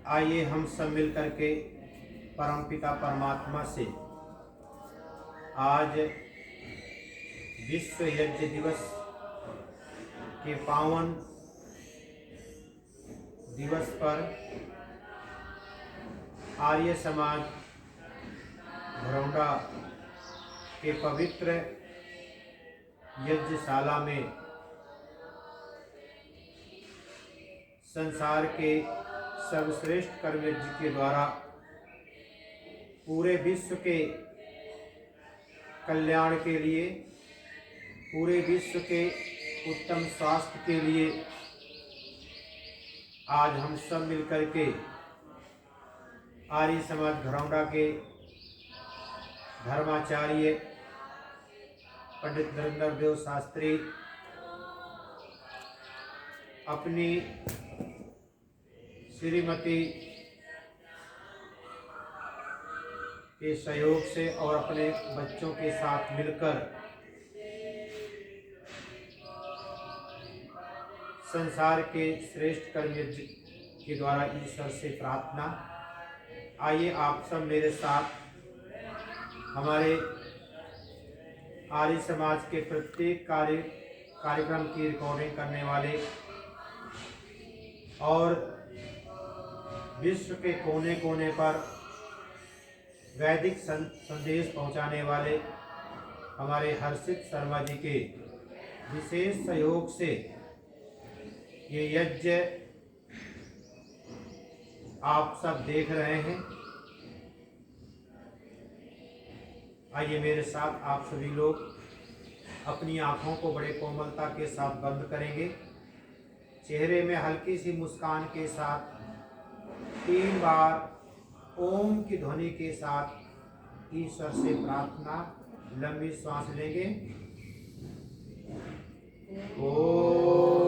आइए हम सब मिल करके परमपिता परमात्मा से आज विश्व यज्ञ दिवस के पावन दिवस पर आर्य समाज भरौंडा के पवित्र यज्ञशाला में संसार के सर्वश्रेष्ठ कर्म यज्ञ के द्वारा पूरे विश्व के कल्याण के लिए, पूरे विश्व के उत्तम स्वास्थ्य के लिए आज हम सब मिलकर के आर्य समाज भरौंडा के धर्माचार्य पंडित नरेंद्र देव शास्त्री अपनी श्रीमती के सहयोग से और अपने बच्चों के साथ मिलकर संसार के श्रेष्ठ कर्म यज्ञ के द्वारा ईश्वर से प्रार्थना। आइए आप सब मेरे साथ हमारे आर्य समाज के प्रत्येक कार्यक्रम की रिकॉर्डिंग करने वाले और विश्व के कोने कोने पर वैदिक संदेश पहुंचाने वाले हमारे हर्षित शर्मा जी के विशेष सहयोग से ये यज्ञ आप सब देख रहे हैं। आइए मेरे साथ आप सभी लोग अपनी आँखों को बड़े कोमलता के साथ बंद करेंगे। चेहरे में हल्की सी मुस्कान के साथ 3 बार ओम की ध्वनि के साथ ईश्वर से प्रार्थना। लंबी सांस लेंगे। ओम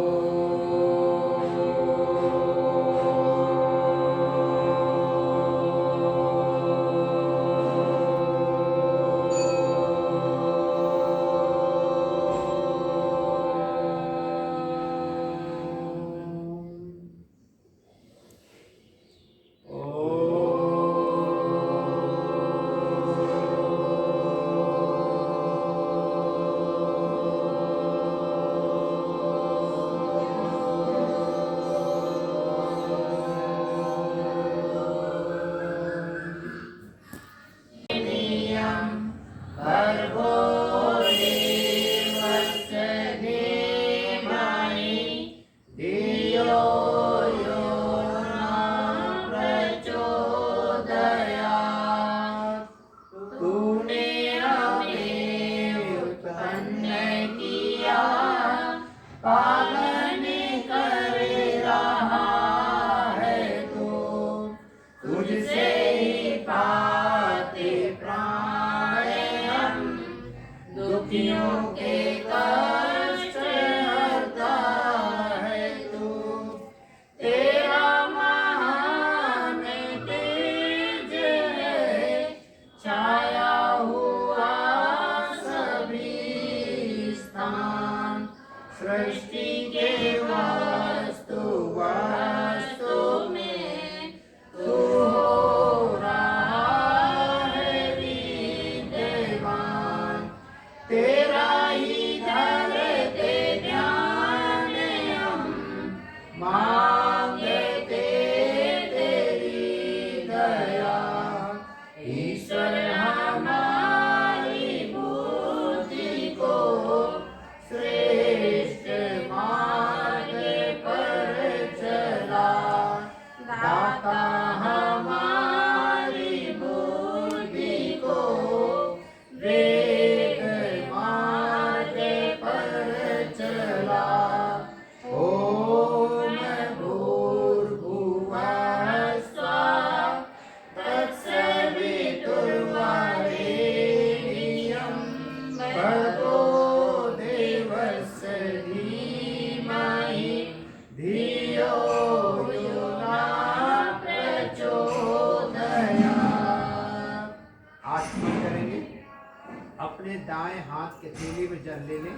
अपने दाएं हाथ के थैली में जल ले लें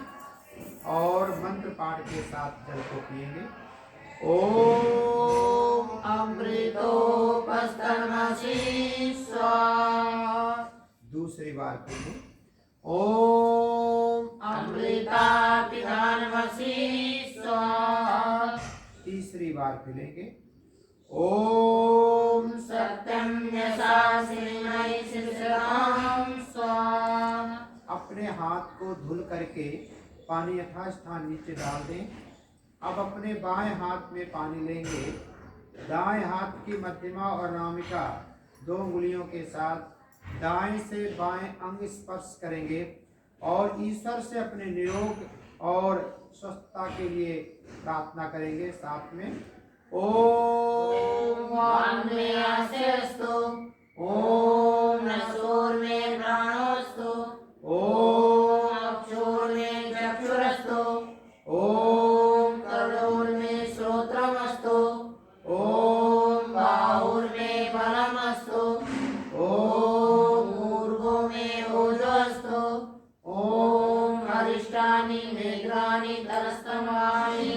और मंत्र पाठ के साथ जल को पिएंगे। ओम अमृतोपस्तमसि स्वाहा। दूसरी बार पिएंगे। ओम अमृतापिधानमसि स्वाहा। तीसरी बार पिलेंगे। ओम सत्यं यशास्मि शिरसां स्वाहा। अपने हाथ को धुल करके पानी यथास्थान नीचे डाल दें। अब अपने बाएं हाथ में पानी लेंगे। दाएं हाथ की मध्यमा और नामिका 2 उंगलियों के साथ दाएं से बाएं अंग स्पर्श करेंगे और ईश्वर से अपने नियोग और स्वस्थता के लिए प्रार्थना करेंगे। साथ में ओम वाङ्मे आस्यस्तु, ओम नसोर्मे प्राणोस्तु, ओम अक्षोर्मे चक्षुरस्तु, ओम कर्णोर्मे श्रोत्रमस्तु, ओम बाहुर्मे बलमस्तु, ओम ऊर्ध्वोर्मे ओजोऽस्तु, ओम अरिष्टानि मेघ्राणि तरस्तमानि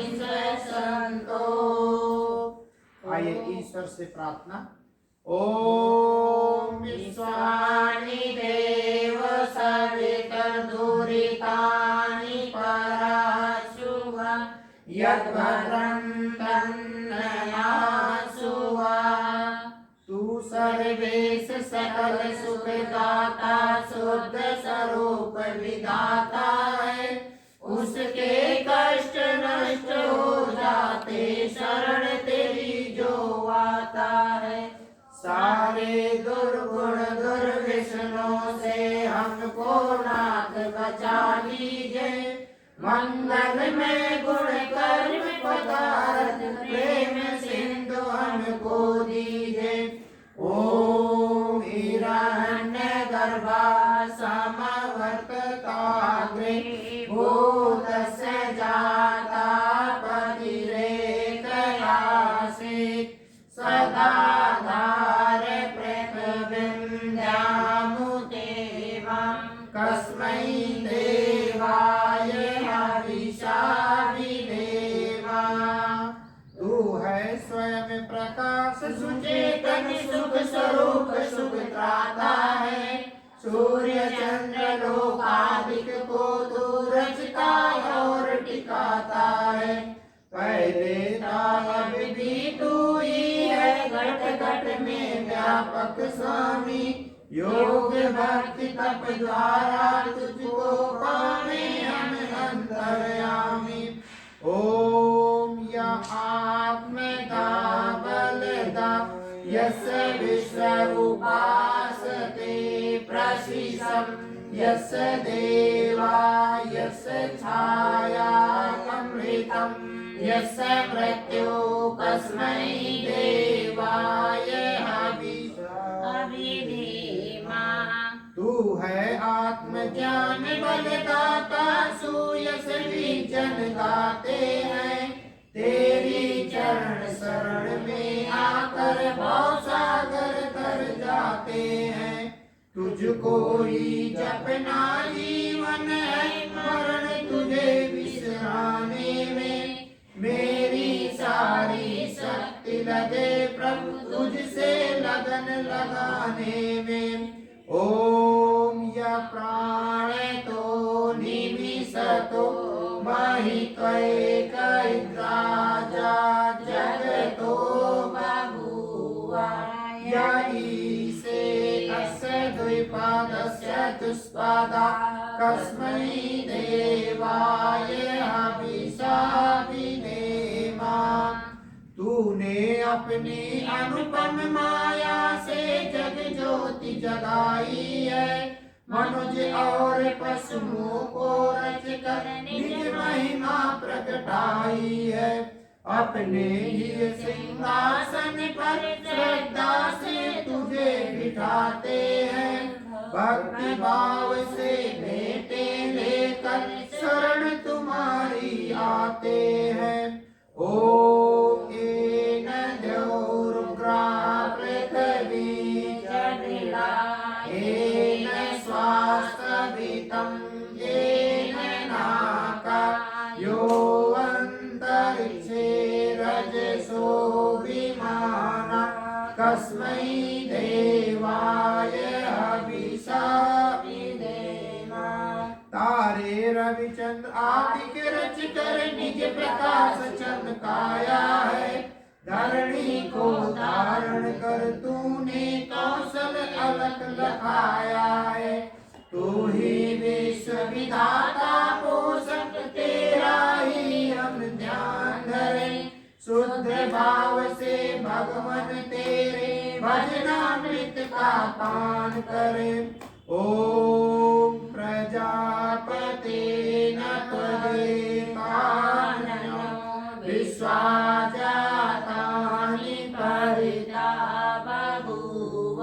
सन्तु। आइए ईश्वर से प्रार्थना। ओम विश्वानि देव सवितर्दुरितानि पराशुव यद्भद्रं तन्नयासुवा। तू सर्वेश सकल सुखदाता शुद्ध स्वरूप विधाता है। उसके कष्ट नष्ट हो जाते शरण तेरी जो आता है। सारे दुर्गुण दुर्विष्णों से हमको नाथ बचा लीजिए। मंगल में गुण कर्म पदार्थ प्रेम सिंधु हमको दीजिए। ओम हिरण्यगर्भा समवर्तताग्रे भूतस्य जाता पतिरेकयासि सदाधार प्रतविन्द्यामुदेवं कस्मै देवाय हविषाभिदेवा। तू है स्वयं प्रकाश सुचेतन सुख स्वरूप सुख त्राता है। सूर्य चंद्र लोकादिक को तू रचता और टिकाता है। पहले था अब भी तू ही है घट घट में व्यापक स्वामी। योग भक्ति तप द्वारा तुझको पाने हम अंतर्यामी। ओम या आत्मदा बलदा यस्य विश्वरूपासते प्रशिशं यस्य देवा यस्य छायामृतं यस्य मृत्यु कस्मै देवाय हविषाभिधीमा। तू है आत्मज्ञान बलदाता सूयस विजन गाते हैं। तेरी चरण शरण में आकर भवसागर तर जाते हैं। तुझको ही जपना जीवन है मरण तुझे विसराने में। मेरी सारी शक्ति लगे प्रभु तुझसे लगन लगाने में। ओम या प्राण तो निमिषतो महित्वैकैर्राजा जगतो बभूवा। या ईशे अस्य द्विपादस्य चतुष्पादा कस्मै देवाय हविषाभिधेमा। तूने अपनी अनुपम माया से जग ज्योति जगाई है। मनुज और पशुओं को रच कर निज महिमा प्रगटाई है। अपने ही सिंहासन पर श्रद्धा से तुझे बिठाते हैं। भक्ति भाव से भेंटे लेकर शरण तुम्हारी आते हैं। ओम येन द्यौरुग्रा पृथ्वी जनिला येन स्वास्थ्यवितं येन नाका तस्मै देवाय हविषा विधेम। तारे रविचंद्र आदि के रच कर निज प्रकाश चमकाया है। धरणी को धारण कर तूने कौशल अलख लखाया है। तू ही विश्व विधाता पोषक तेरा ही हम ध्यान धरें। शुद्ध भाव से भगवन तेरे भजनामृत का पान करें। ओम प्रजापते न त्वदेवाननो विश्वाजातानि परिता बभूव।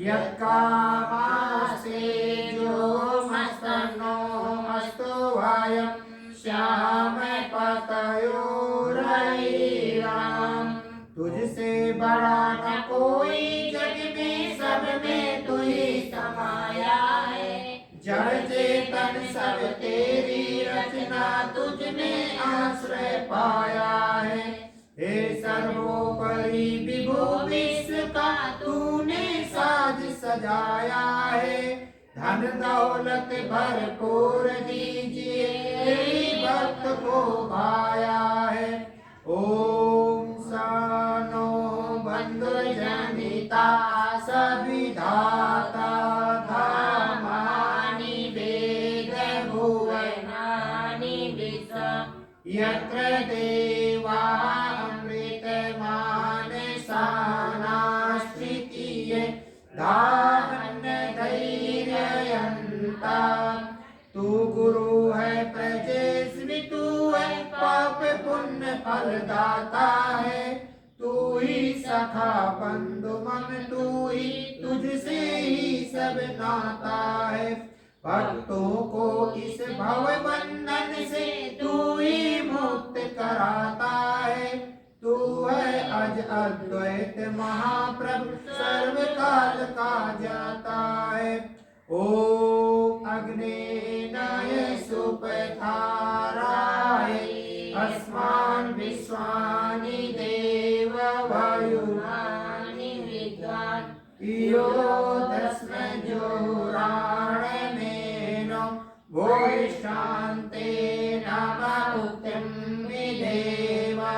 यत्कामासे जो मस्तनो अस्तु वयं श्याम पतयोरयिराम। तुझसे बड़ा न कोई जग में, सब में तू ही समाया है। जड़ चेतन सब तेरी रचना, तुझ में आश्रय पाया है। हे सर्वोपरि विभु विश्व का तूने साज सजाया है। धन दौलत भरपूर दीजिए, भक्त को भाया है। ओम सानो बंधु जनिता सविधाता धामानि वेद भुवनानि विश्व। यत्र देवा अमृतमानसानास्त्रितीय धामन धैर्ययन्ता। तू गुरु है प्रजेस्वी, तू है पाप पुण्य फलदाता है। तू ही सखा बंधु मन, तू ही तुझसे ही सब नाता है। भक्तों को इस भव बंधन से तू ही मुक्त कराता है। तू है अज अद्वैत महाप्रभु, सर्वकाल का जाता है। ओम अग्नेनाय सुपथाराय अस्मान् विश्वानि देव वायुमानि विद्वान्। यो दस्म जोराणमेनो भोष्ठान्ते नमः विदेवा।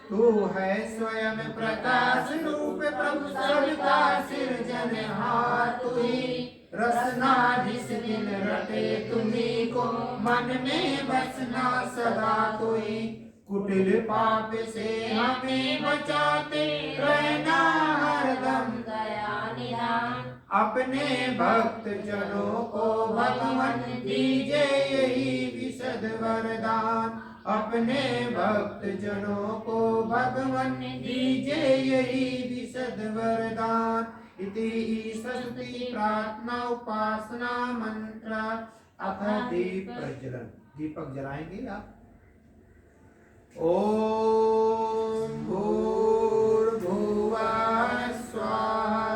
तू है स्वयं प्रकाश रूप प्रभु, सबका सृजनहार तू ही। रसना जिस दिन रटे तुम्ही को, मन में बसना सदा तू ही। कुटिल पाप से हमें बचाते रहना हरदम दया निधान। अपने भक्त जनों को भगवान दीजे यही विशद वरदान। अपने भक्त जनों को भगवान दीजे यही विशद वरदान। इति ईशस्ति प्रार्थना उपासना मंत्र। अथ दीप प्रज्वलन। दीपक जलाएंगे आप। ओम भूर्भुवः स्वाहा।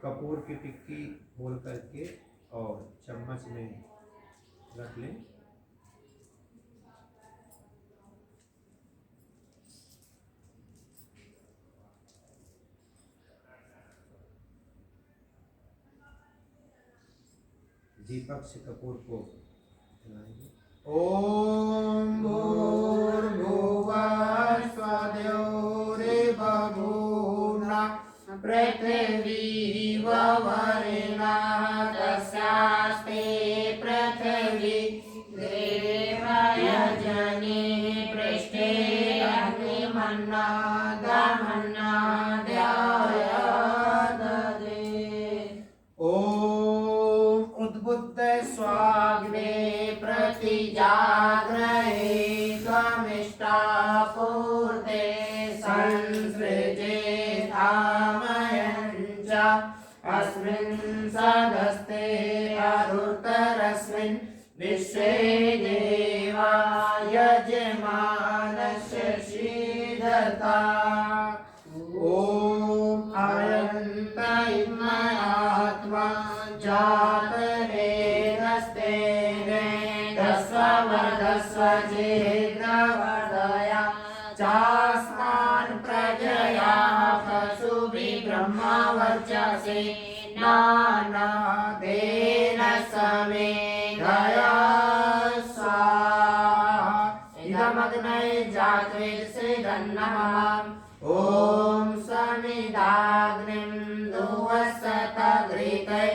कपूर की टिक्की खोल करके और चम्मच में रख लें। दीपक से कपूर को जलाएंगे। ओम भूर्भुवः स्वदेवरेवभूना पृथिवी ववरेणः तस्यास्ते पृथिवी देवयजने पृष्ठे अग्निमन्नादमन्नाद्यायददे। ओम उद्बुद्ध स्वाग्ने प्रतिजाग्रहे त्वमिष्टापूर्ते संसृजे धामयञ्च। अस्मिन् सदस्ते अरुतरस्मिन् विश्वे देवा यजमानस्य सीदता। ओम अयन्त इमात्मा जातवेदस्तेने तस्वा ब्रह्मा वर्चसे नानादेन समेधया स्वाहा इदमग्नये जातवेदसे धन्नमः ॐ समिदाग्निं दुवसतघृते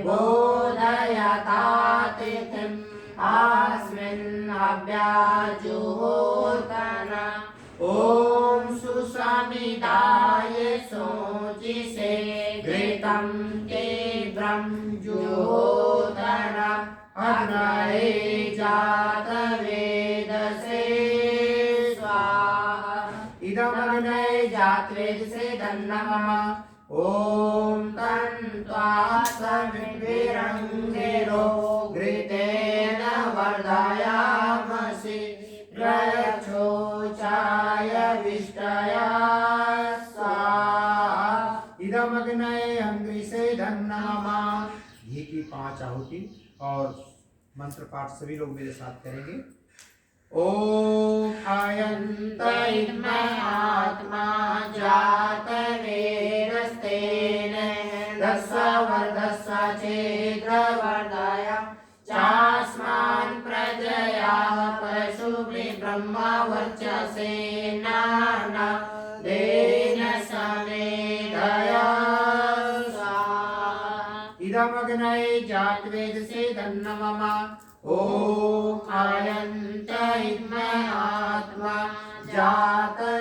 बोधयतातिथिम् अस्मिन् अभ्याजुहोतन ॐ सुसमिदाय शोचिषे घृतं तीव्रं जुहोतन अग्नये जातवेदसे स्वाहा इदमग्नये जातवेदसे धन्नमः ॐ तन्त्वा समिद्भिरङ्गिरो घृतेन वर्धयामसि प्रयच्छोचाय विष्टया स्वाहा इदमग्नये अंग्रिसे धन्नमः। घी की 5 आहुति और मंत्र पाठ सभी लोग मेरे साथ करेंगे। ॐ अयन्त आत्मा जातवेदस्तेन दशवर्धस्स चेद्रवर्धय चास्मान् प्रजया पशुभिः ब्रह्मा वर्चसे नानादेन समेधया स्वाहा इदमग्नये जातवेदसे धन्नमः। ॐ अयन्त आत्मा जातवेदस्तेन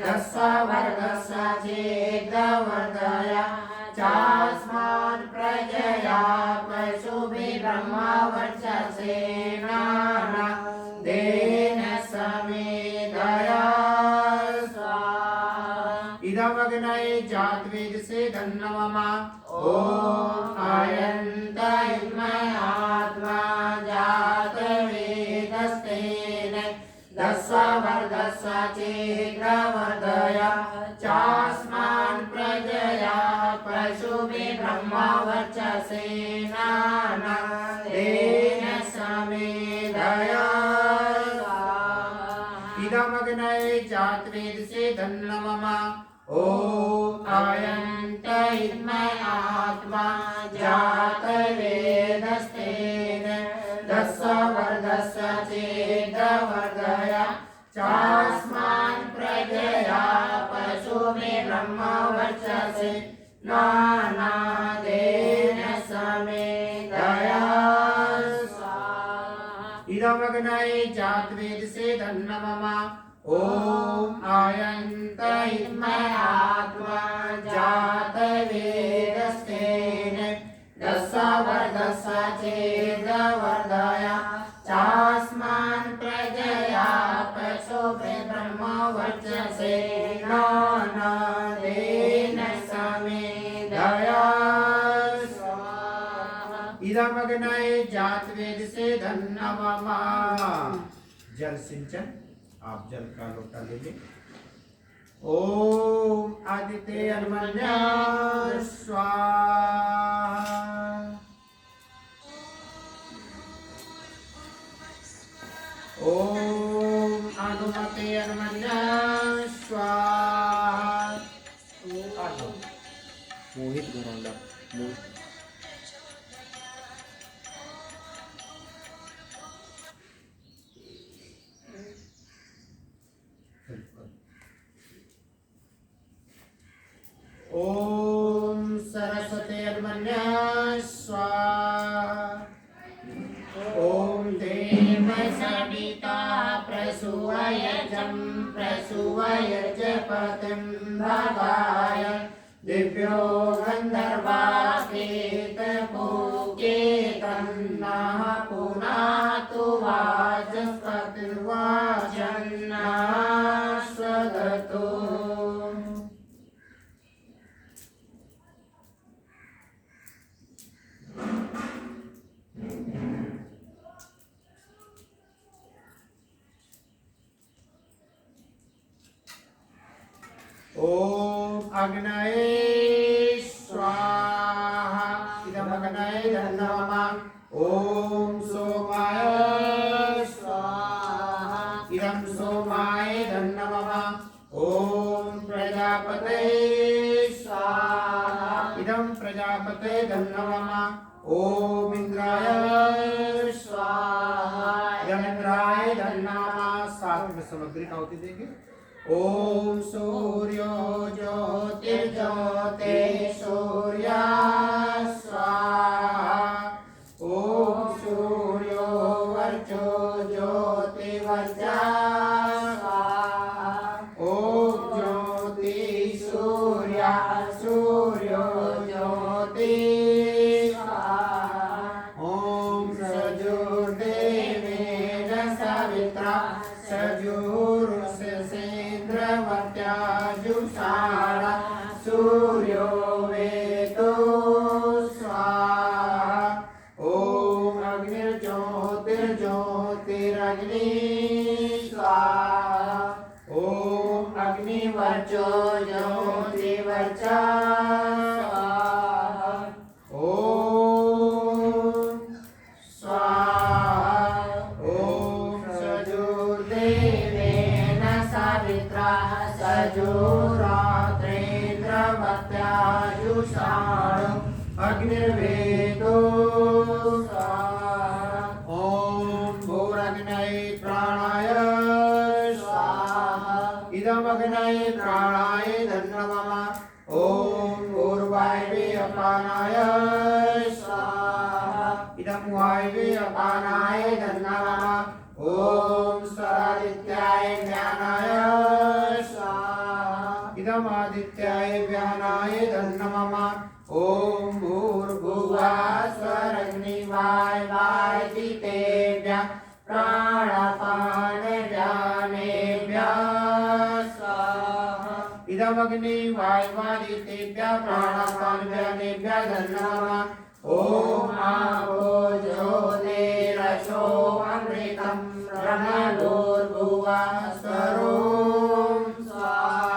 दशवर्धस्स चेद्रवर्धय चास्मान् प्रजया पशुभिः ब्रह्मा वर्चसे नानादेन समेधया स्वाहा इदमग्नये जातवेदसे धन्नमः। ॐ अयन्त आत्मा जातवेदस्तेन दशवर्धस्स चेद्रवर्धय चास्मान् प्रजया पशुभिः ब्रह्मा वर्चसे नानादेन समेधया स्वाहा इदमग्नये जातवेदसे धन्नमः। ॐ अयन्त आत्मा जातवेदस्तेन दशवर्धस्स चेद्रवर्धय चास्मान् प्रजया पशुभिः ब्रह्मा वर्चसे नानादेन समेधया स्वाहा इदमग्नये जातवेदसे धन्नमः। ॐ अयन्त आत्मा जातवेदस्तेन दशवर्धस्स चेद्रवर्धय चास्मान् प्रजया पशुभिः ब्रह्मा वर्चसे नानादेन समेधया स्वाहा इदमग्नये जातवेदसे धन्नमः। जल सिंचन, आप जल का लोटा ले लें। ओम आदित्य अर्मण्य स्वाहा। ओम अनुमते अर्मण्य स्वाहा। मोहित घरौंडा ओम सरस्वती अर्मण्य स्वाहा। ॐ देव सविता प्रसूयजं प्रसूयजपतिं भवाय दिव्यो गन्धर्वाकेतपूकेतन्नः पुनातु वाचस्पतिर्वाचन्नः स्वदतु। ओम अग्नये स्वाहा। इदम अग्नये धन्नमः। ओम सोमाय स्वाहा। इदम सोमाय धन्नमः। ॐ प्रजापते स्वाहा इदं प्रजापते धन्नवामा ॐ इंद्राय स्वाहा इदं इंद्राय धन्नवामा। साथ में सामग्री का आहुति देंगे। ॐ सूर्यो ज्योतिर्ज्योते सूर्या स्वाहा ॐ सूर्यो वर्चो ज्योतिवर्चा स्वाहा ॐ ज्योति सूर्या सूर्यो ज्योति स्वाहा ॐ सजुर्देवेन सवित्रा सजुर्सेन्द्रवत्याजुषाढा सूर्यो वेतो स्वाहा ॐ अग्निर्ज्योतिर्ज्योतिरग्नि स्वाहा ॐ अग्निवर्चो ज्योतिवर्चा स्वाहा ॐ स्वाहा ॐ सजुर्देवेन सवित्रा सजुरात्रेन्द्रवत्याजुषाढो अग्निर्वेदो स्वाहा ॐ भूरग्नये प्राणाय स्वाहा इदमग्नये प्राणाय धन्नवामा ॐ भूर्वायवे अपानाय स्वाहा इदं वायवे अपानाय धन्नवामा ॐ स्वादित्याय ज्ञानाय स्वाहा इदम् आदित्याय व्यानाय धन्नवामा ॐ भूर्भुवः स्वरग्निवायवादितेभ्यः प्राणपानव्यानेभ्यः स्वाहा इदमग्नि वायवादितेभ्यः प्राणापानव्यानेभ्यः धन्नवामा ॐ आपो ज्योतिरसो अमृतं ब्रह्मणोर्भुवः स्वरों स्वाहा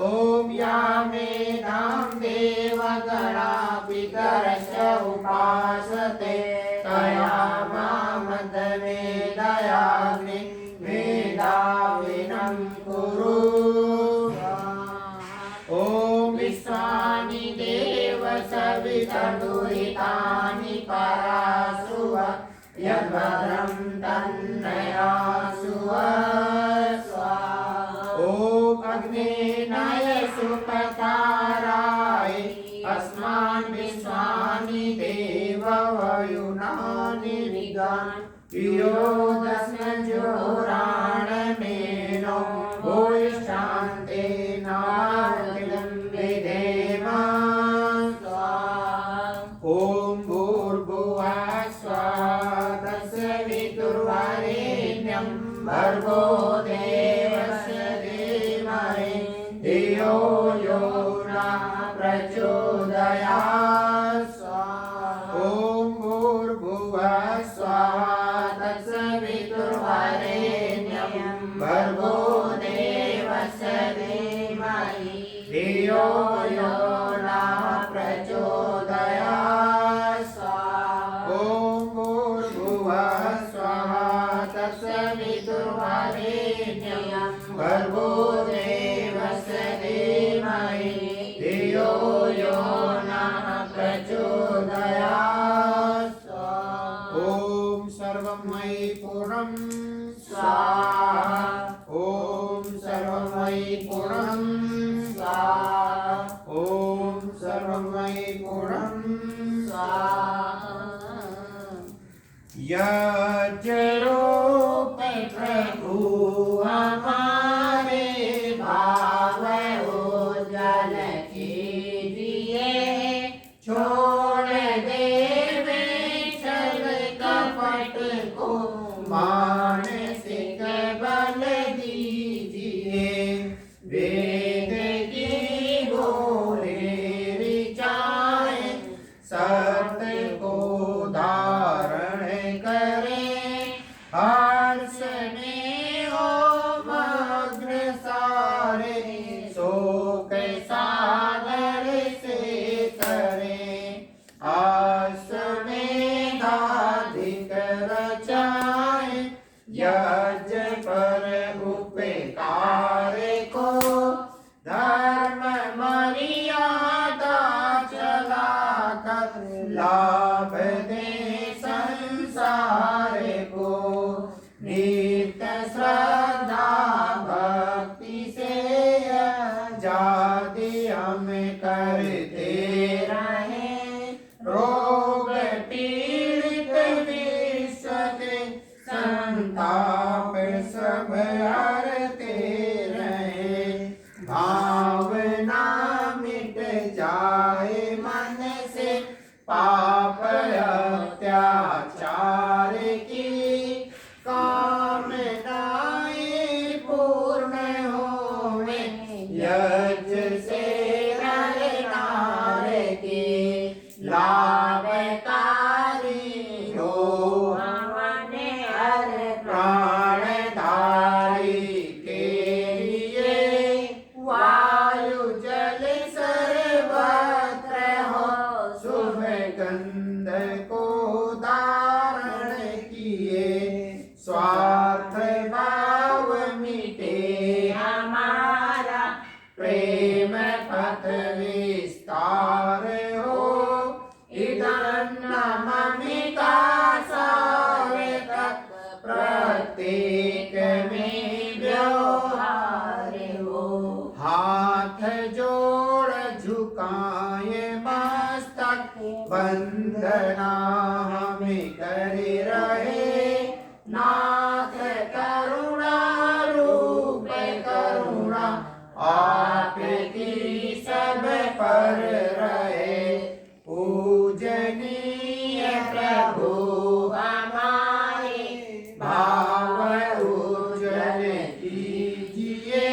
ॐ यामेधां देवगणा पितरस्य उपासते तया मामदमेदयाग्नि मेधाविनं कुरु ॐ विश्वानि देव सवितर्दुरितानि परासुव यद्भद्रं तन्नयासुव स्वाहा ॐ अग्नेनाय सुपताराय अस्मान् विश्वानि देव वयुनानि विगान् योदस्मजोराणमेनो भूयिष्ठान्ते नारतिलं विधेम स्वाहा ॐ भूर्भुवः स्वः तत्सवितुर्वरेण्यं भर्गो देवस्य धीमहि धियो यो नः प्रचोदयात् स्वाहा ॐ भूर्भुवः स्वः तत्सवितुर्वरेण्यं भर्गो देवस्य धीमहि धियो यो नः प्रचोदयात् स्वाहा ॐ भूर्भुवः स्वः तत्सवितुर्वरेण्यं भर्गो देवस्य धीमहि धियो यो नः प्रचोदयात् स्वाहा ॐ सर्वं मयि पूर्णं स्वाहा ॐ सर्वं मयि पूर्णं स्वाहा ॐ सर्वं मयि पूर्णं स्वाहा यज्ञरूप प्रभु हमारे भाव उज्जवल कीजिए छोड़ देवे छल कपट को मानसिक बल दीजिए वेद की बोले ऋचाएं सत्य को धारण करें हर्ष में हो मग्न सारे शोक सागर से करें आस में धाधिक रचाएं यज्ञ पर उपकार को आजादी हम करते रहे, रोग पीड़ित विश्व के संताप सब हरते रहे। भावना मिट जाए मन से पाप अत्याचार की, कामनाएं पूर्ण होवे यज्ञ से नर नार की। लाभकारी हो हमारे हर प्राणधारी के लिए, वायु जल सर्वत्र हो शुभ गंध को धारण किए। स्वार्थ भाव मिटे हमारा, प्रेम पथ विस्तार हो। इधर ममिता सारे तक प्रत्येक में व्यवहार हो। हाथ जोड़ झुकाए मस्तक, वंदना हमें करे रहे। नाथ करुणा रूप करुणा आपकी सब पर रहे। पूजनीय प्रभु हमारे भाव उज्जवल कीजिए।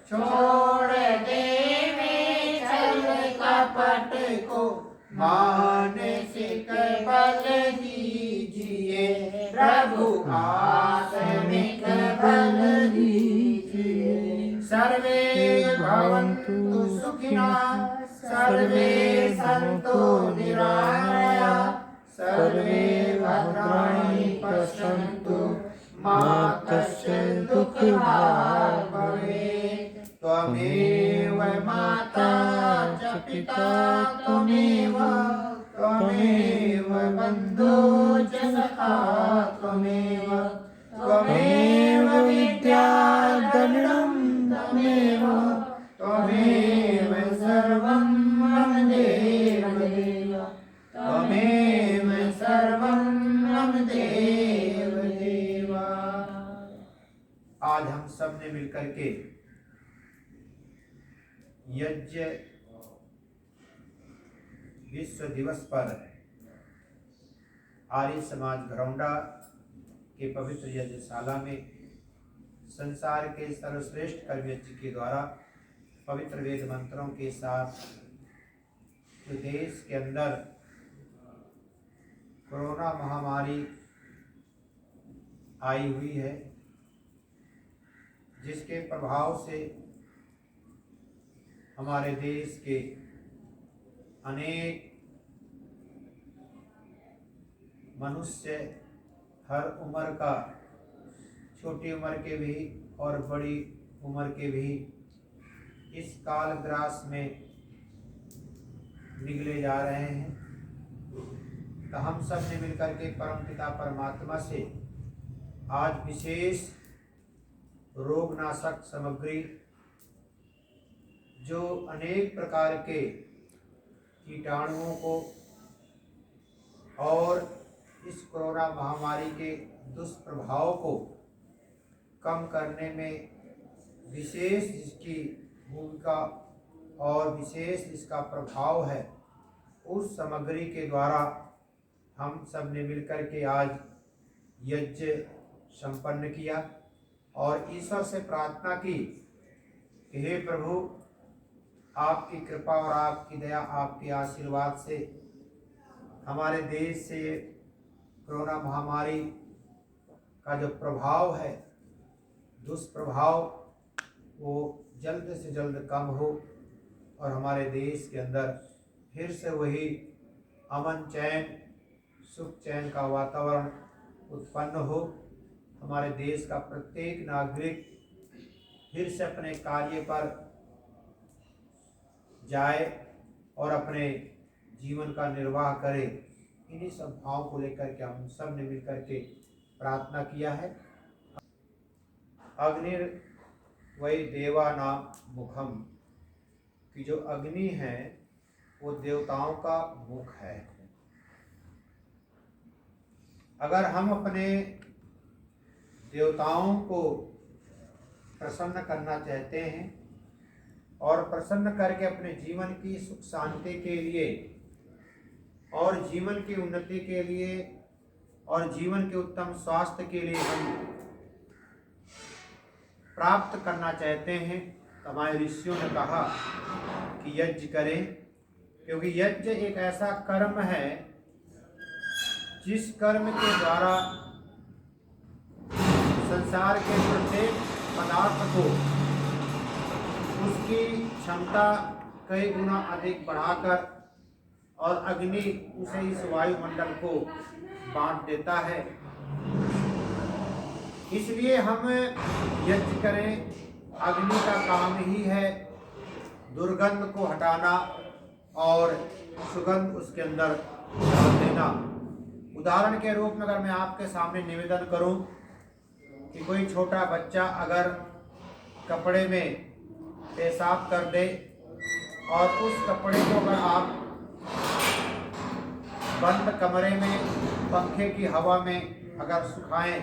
छोड़ देवे छल कपट को, मानसिक बल दीजिए। प्रभु आत्मिक बल दीजिए। सर्वे भवन्तु सुखिनः, सर्वे सन्तु निरामया, सर्वे भद्राणि पश्यन्तु मा कश्चित् दुःखभाग् भवेत्। त्वमेव माता च पिता त्वमेव, त्वमेव बन्धु च सखा त्वमेव, त्वमेव विद्या धनं त्वमेव, त्वमेव सर्वं मम देव देव, त्वमेव सर्वं मम देव देव। आज हम सब ने मिलकर के यज्ञ विश्व दिवस पर आर्य समाज घरौंडा के पवित्र यज्ञशाला में संसार के सर्वश्रेष्ठ कर्मयज्ञ के द्वारा पवित्र वेद मंत्रों के साथ जो देश के अंदर कोरोना महामारी आई हुई है, जिसके प्रभाव से हमारे देश के अनेक मनुष्य हर उम्र का, छोटी उम्र के भी और बड़ी उम्र के भी इस कालग्रास में निगले जा रहे हैं। तो हम सब ने मिलकर के परमपिता परमात्मा से आज विशेष रोगनाशक सामग्री, जो अनेक प्रकार के कीटाणुओं को और इस कोरोना महामारी के दुष्प्रभाव को कम करने में विशेष जिसकी भूमिका और विशेष इसका प्रभाव है, उस सामग्री के द्वारा हम सब ने मिलकर के आज यज्ञ संपन्न किया और ईश्वर से प्रार्थना की कि हे प्रभु, आपकी कृपा और आपकी दया, आपके आशीर्वाद से हमारे देश से कोरोना महामारी का जो प्रभाव है, दुष्प्रभाव, वो जल्द से जल्द कम हो और हमारे देश के अंदर फिर से वही अमन चैन, सुख चैन का वातावरण उत्पन्न हो। हमारे देश का प्रत्येक नागरिक फिर से अपने कार्य पर जाए और अपने जीवन का निर्वाह करे। इन्हीं सब भाव को लेकर के हम सब ने मिलकर के प्रार्थना किया है। अग्निर वै देवानां मुखम कि जो अग्नि है वो देवताओं का मुख है। अगर हम अपने देवताओं को प्रसन्न करना चाहते हैं और प्रसन्न करके अपने जीवन की सुख शांति के लिए और जीवन की उन्नति के लिए और जीवन के उत्तम स्वास्थ्य के लिए हम प्राप्त करना चाहते हैं, तो हमारे ऋषियों ने कहा कि यज्ञ करें, क्योंकि यज्ञ एक ऐसा कर्म है जिस कर्म के द्वारा संसार के प्रत्येक पदार्थ को उसकी क्षमता कई गुना अधिक बढ़ाकर और अग्नि उसे इस वायुमंडल को बांट देता है। इसलिए हम यज्ञ करें। अग्नि का काम ही है दुर्गंध को हटाना और सुगंध उसके अंदर डाल देना। उदाहरण के रूप में अगर मैं आपके सामने निवेदन करूं कि कोई छोटा बच्चा अगर कपड़े में पेशाब कर दे और उस कपड़े को अगर आप बंद कमरे में पंखे की हवा में अगर सुखाएं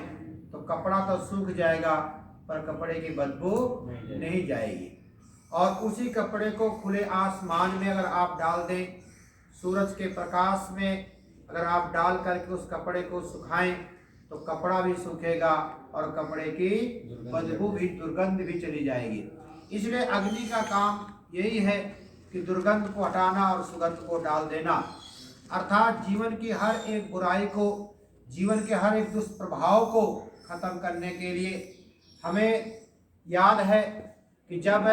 तो कपड़ा तो सूख जाएगा पर कपड़े की बदबू नहीं जाएगी। और उसी कपड़े को खुले आसमान में अगर आप डाल दें, सूरज के प्रकाश में अगर आप डाल करके उस कपड़े को सुखाएं तो कपड़ा भी सूखेगा और कपड़े की बदबू भी, दुर्गंध भी चली जाएगी। इसलिए अग्नि का काम यही है कि दुर्गंध को हटाना और सुगंध को डाल देना। अर्थात जीवन की हर एक बुराई को, जीवन के हर एक दुष्प्रभाव को खत्म करने के लिए हमें याद है कि जब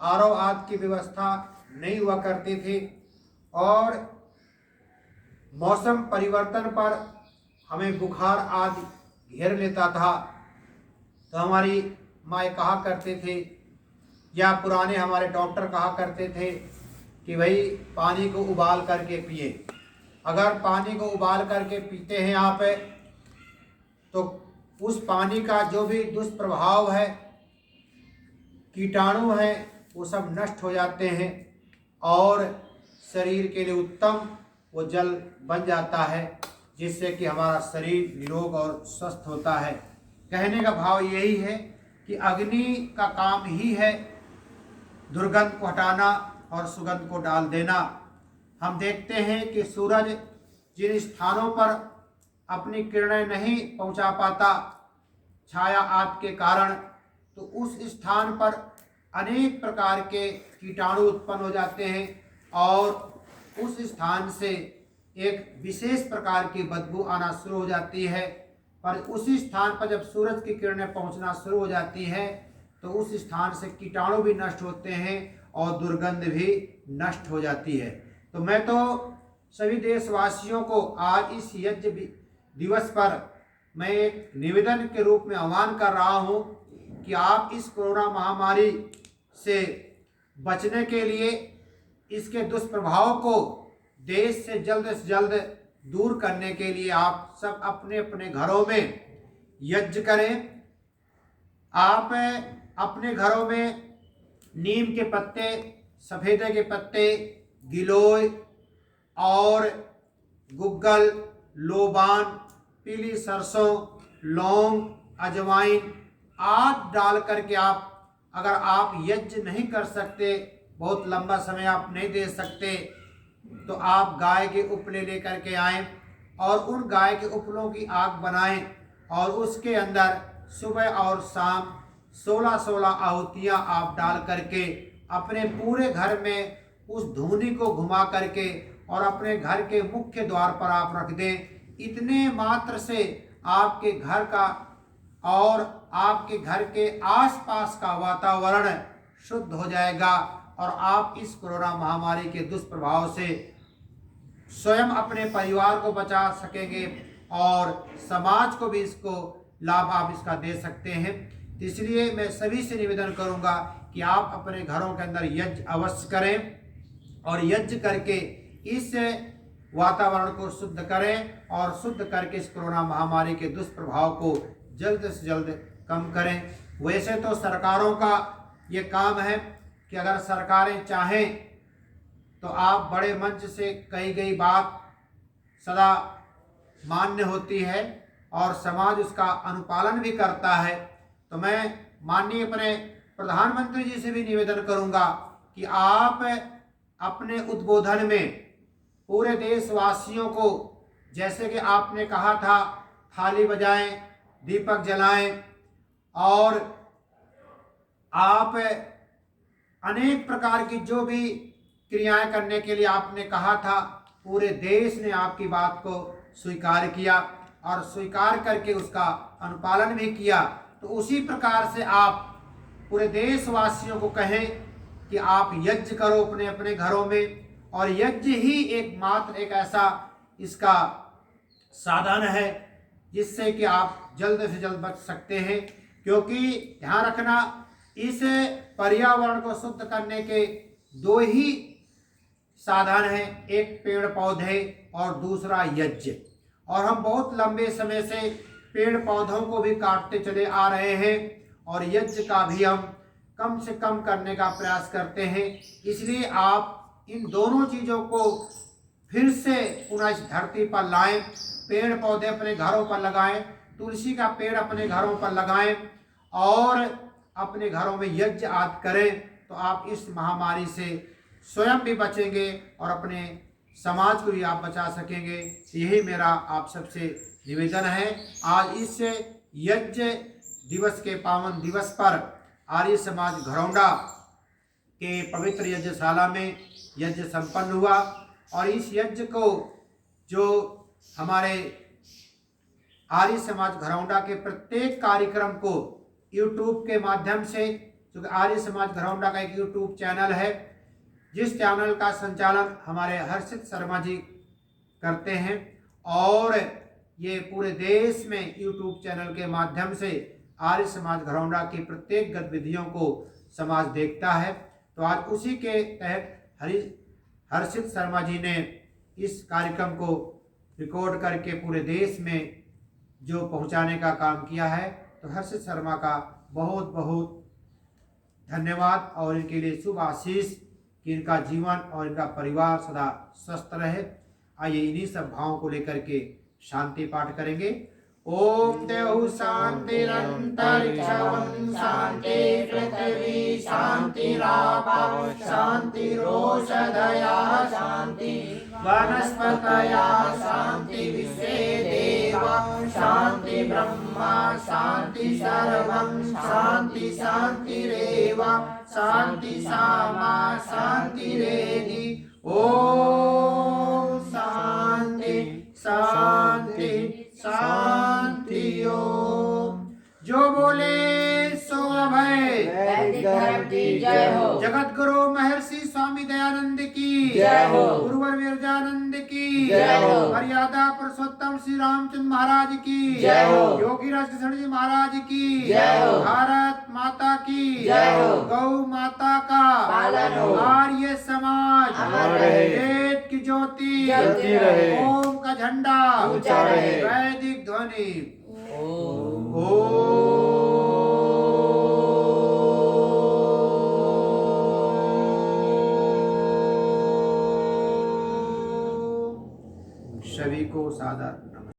आरओ आदि की व्यवस्था नहीं हुआ करती थी और मौसम परिवर्तन पर हमें बुखार आदि घेर लेता था, तो हमारी माँ कहा करते थे या पुराने हमारे डॉक्टर कहा करते थे कि भाई पानी को उबाल करके पिए। अगर पानी को उबाल करके पीते हैं आप तो उस पानी का जो भी दुष्प्रभाव है, कीटाणु है, वो सब नष्ट हो जाते हैं और शरीर के लिए उत्तम वो जल बन जाता है, जिससे कि हमारा शरीर निरोग और स्वस्थ होता है। कहने का भाव यही है कि अग्नि का काम ही है दुर्गंध को हटाना और सुगंध को डाल देना। हम देखते हैं कि सूरज जिन स्थानों पर अपनी किरणें नहीं पहुंचा पाता छाया आदि के कारण, तो उस स्थान पर अनेक प्रकार के कीटाणु उत्पन्न हो जाते हैं और उस स्थान से एक विशेष प्रकार की बदबू आना शुरू हो जाती है। पर उसी स्थान पर जब सूरज की किरणें पहुंचना शुरू हो जाती है तो उस स्थान से कीटाणु भी नष्ट होते हैं और दुर्गंध भी नष्ट हो जाती है। तो मैं तो सभी देशवासियों को आज इस यज्ञ दिवस पर मैं एक निवेदन के रूप में आह्वान कर रहा हूं कि आप इस कोरोना महामारी से बचने के लिए, इसके दुष्प्रभाव को देश से जल्द दूर करने के लिए आप सब अपने अपने घरों में यज्ञ करें। आप अपने घरों में नीम के पत्ते, सफ़ेदे के पत्ते, गिलोय और गुग्गल, लोबान, पीली सरसों, लौंग, अजवाइन आदि डाल करके आप, अगर आप यज्ञ नहीं कर सकते, बहुत लंबा समय आप नहीं दे सकते, तो आप गाय के उपले लेकर के आएं और उन गाय के उपलों की आग बनाएं और उसके अंदर सुबह और शाम 16-16 आहुतियाँ आप डाल करके अपने पूरे घर में उस धूनी को घुमा करके और अपने घर के मुख्य द्वार पर आप रख दें। इतने मात्र से आपके घर का और आपके घर के आसपास का वातावरण शुद्ध हो जाएगा और आप इस कोरोना महामारी के दुष्प्रभाव से स्वयं अपने परिवार को बचा सकेंगे और समाज को भी इसको लाभ आप इसका दे सकते हैं। इसलिए मैं सभी से निवेदन करूंगा कि आप अपने घरों के अंदर यज्ञ अवश्य करें और यज्ञ करके इस वातावरण को शुद्ध करें और शुद्ध करके इस कोरोना महामारी के दुष्प्रभाव को जल्द से जल्द कम करें। वैसे तो सरकारों का ये काम है कि अगर सरकारें चाहें तो आप बड़े मंच से कही गई बात सदा मान्य होती है और समाज उसका अनुपालन भी करता है। तो मैं माननीय अपने प्रधानमंत्री जी से भी निवेदन करूंगा कि आप अपने उद्बोधन में पूरे देशवासियों को, जैसे कि आपने कहा था, थाली बजाएं, दीपक जलाएं, और आप अनेक प्रकार की जो भी क्रियाएं करने के लिए आपने कहा था, पूरे देश ने आपकी बात को स्वीकार किया और स्वीकार करके उसका अनुपालन भी किया। तो उसी प्रकार से आप पूरे देशवासियों को कहें कि आप यज्ञ करो अपने अपने घरों में, और यज्ञ ही एकमात्र एक ऐसा इसका साधन है जिससे कि आप जल्द से जल्द बच सकते हैं। क्योंकि ध्यान रखना, इस पर्यावरण को शुद्ध करने के दो ही साधन हैं, एक पेड़ पौधे और दूसरा यज्ञ। और हम बहुत लंबे समय से पेड़ पौधों को भी काटते चले आ रहे हैं और यज्ञ का भी हम कम से कम करने का प्रयास करते हैं। इसलिए आप इन दोनों चीज़ों को फिर से पुनः इस धरती पर लाएं। पेड़ पौधे अपने घरों पर लगाएं, तुलसी का पेड़ अपने घरों पर लगाएं और अपने घरों में यज्ञ आदि करें, तो आप इस महामारी से स्वयं भी बचेंगे और अपने समाज को भी आप बचा सकेंगे। यही मेरा आप सबसे निवेदन है। आज इस यज्ञ दिवस के पावन दिवस पर आर्य समाज घरौंडा के पवित्र यज्ञशाला में यज्ञ संपन्न हुआ और इस यज्ञ को जो हमारे आर्य समाज घरौंडा के प्रत्येक कार्यक्रम को यूट्यूब के माध्यम से, क्योंकि आर्य समाज घरौंडा का एक यूट्यूब चैनल है जिस चैनल का संचालन हमारे हर्षित शर्मा जी करते हैं, और ये पूरे देश में यूट्यूब चैनल के माध्यम से आर्य समाज घरौंडा की प्रत्येक गतिविधियों को समाज देखता है। तो आज उसी के तहत हर्षित शर्मा जी ने इस कार्यक्रम को रिकॉर्ड करके पूरे देश में जो पहुंचाने का काम किया है, तो हर्षित शर्मा का बहुत बहुत धन्यवाद और इनके लिए शुभ आशीष कि इनका जीवन और इनका परिवार सदा स्वस्थ रहे। आइए इन्हीं सब भावों को लेकर के शांति पाठ करेंगे। ओम देव शांतिरंतरिक्षं शांति पृथ्वी शांतिरापः शांतिरोषधयः शांति वनस्पतयः शांति विश्वे देवा शांति ब्रह्मा शांति सर्वं शांति शांतिरेव शांति सामा शांतिरेधि। ओम शांति शांति शांति। ओम। जो बोले सो अभय। वैदिक धर्म की जय हो। जगत गुरु महर्षि स्वामी दयानंद की जय हो। गुरुवर विरजानंद की जय हो। मर्यादा पुरुषोत्तम श्री रामचंद्र महाराज की जय हो। योगी राज कृष्ण जी महाराज की जय हो। भारत माता की जय हो। गौ माता का पालन हो। आर्य समाज अमर रहे। वेद की ज्योति जलती रहे। ओम का झंडा ऊंचा रहे। वैदिक ध्वनि। सभी को सादर